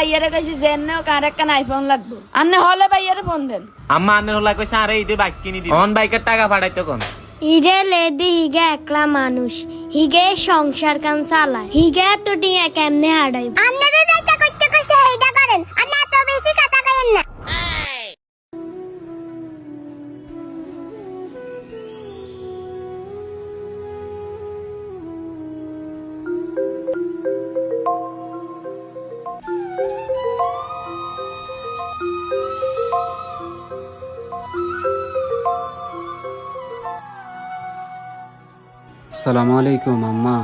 ভাইয়ারে কইছি জেনে কার একটা আইফোন লাগবে আন্নে হলে ভাইয়ারে ফোন দেন আম্মা আন্নের হলা কইছে আরে ঈদে বাইক কিনি দিবি অন বাইকের টাকা পাঠাইতো কোন ইরে লেদি হিগে একলা মানুষ হিগে সংসার কান চালায় হিগে তো টিয়া কেমনে হারাই আপনারা যেটা করতে করতে এইটা করেন আপনি এত বেশি কথা কইেন না আসসালামু আলাইকুম আম্মা।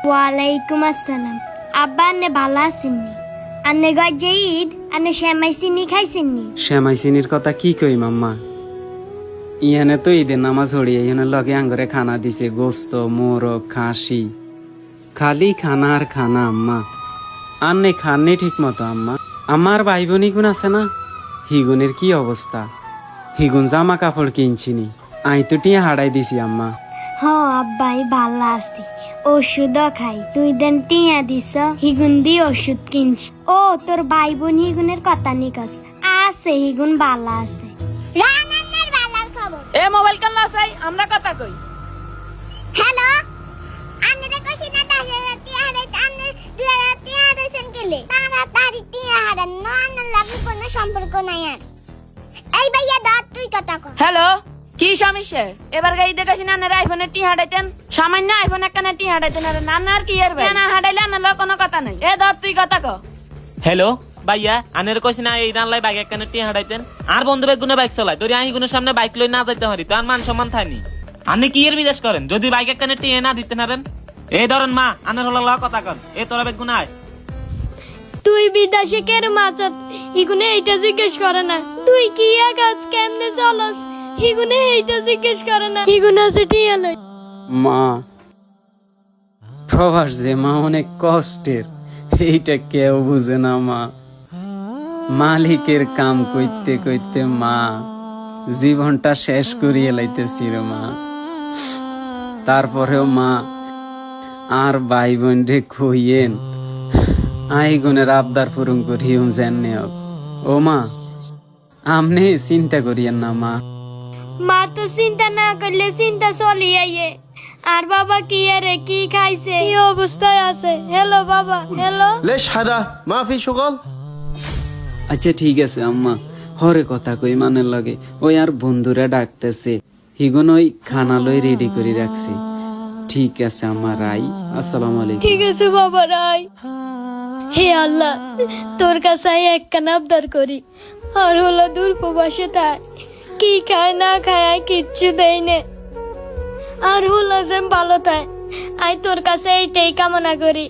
ওয়ালাইকুম আসসালাম। আব্বা আন্নে ভালো আছেননি? আন্নে গজে ঈদ আন্নে শ্যামাই চিনি খাইছেননি? শ্যামাই চিনির কথা কি কই মাম্মা, ইহানে তো ঈদের নামাজ হড়িয়ে ইহানে লগে আঙ্গরে খানা দিছে, গোস্ত মোরগ খাসি, খালি খানা আর খানা আম্মা। আন্নে খাননি ঠিক মতো আম্মা। আমার ভাই বোনি গুণ আছে না, হিগুনের কি অবস্থা, হিগুন জামা কাপড় কিনছিনি, আই তো টিয়া হারাই দিছি আম্মা। হ আব্বাই ভালো আছে, ওষুধও খাই, তুই দেন টিয়া দিস হিগুন দি ওষুধ কিনছ। ও তোর ভাই বোন হিগুনের কথা নিকস আছে, হিগুন ভালো আছে। রানান্নের ভালোর খবর। এ মোবাইল কান লাসাই আমরা কথা কই। হ্যালো, আন্নে কইছি না তাহলে টিয়া হারাই আন্নে টিয়া হারাইছেন কেলে? তাড়াতাড়ি টিয়া হারান না, আন্নের লাগে কোনো সম্পর্ক নাই আর। এই ভাইয়া দাঁত তুই কথা কর। হ্যালো, কি সমস্যা? এবার গাই দেখাছি না আইফোনের টি হাঁটাইতেন, সামান্য আইফোন একখানে টি হাঁটাইতেন, আর নানার কি আর ভাই না হাঁটাইলে আনার কোনো কথা নাই। এ ধর তুই কথা ক। হ্যালো ভাইয়া আনের কইছি না এই দান লাই বাইক একখানে টিয়া হাঁটাইতেন, আর বন্ধু বাইক গুনে বাইক চালায় তোর আই গুনের সামনে বাইক লই না যাইতে পারি তো আর মান সম্মান থাইনি। আনে কি এর বিদেশ করেন যদি বাইক একখানে টিয়া না দিতে নারেন? এই ধরেন মা আনের হলো ল কথা কন, এ তোরা বাইক গুনায় তুই বিদেশে কের মাছত ইগুনে এইটা জিজ্ঞেস করে না, তুই কি কাজ কেমনে চলস ইগুনে এইটা জিজ্ঞেস করে না, ইগুনে আছে টিয়া লই। মা, প্রবাস যে মা অনেক কষ্টের, এইটা কেউ বুঝে না মা। মালিকের কাম কইতে কইতে মা জীবনটা শেষ করিয়ে লাইতেছিল মা। তারপরেও মা আর ভাই বোন রে কইয়েন আই গুনের আবদার পূরণ করিও জানে। ও মা, আমনে চিন্তা করিয়েন না মা। মা তো চিন্তা না করলে চিন্তা চলি আইয়ে। আর বাবা কি আরে কি খাইছে, কি অবস্থায় আছে? হ্যালো বাবা, হ্যালো। ليش هذا ما في شغل؟ আচ্ছা ঠিক আছে আম্মা, হরে কথা কই মানে লাগে। ওই আর বন্ধুরা ডাকতেছে, হিগুন ওই খানা লই রেডি করে রাখছে। ঠিক আছে আম্মা, রাই। আসসালামু আলাইকুম। ঠিক আছে বাবা, রাই। হে আল্লাহ, তোর কাছে একখানা আবদার করি, আর হলো দূর প্রবাসে তাই কি খায় না খায় কিচ্ছু দেয় না, আর হলো যে ভালো তাই আই তোর কাছে এইটাই কামনা করি।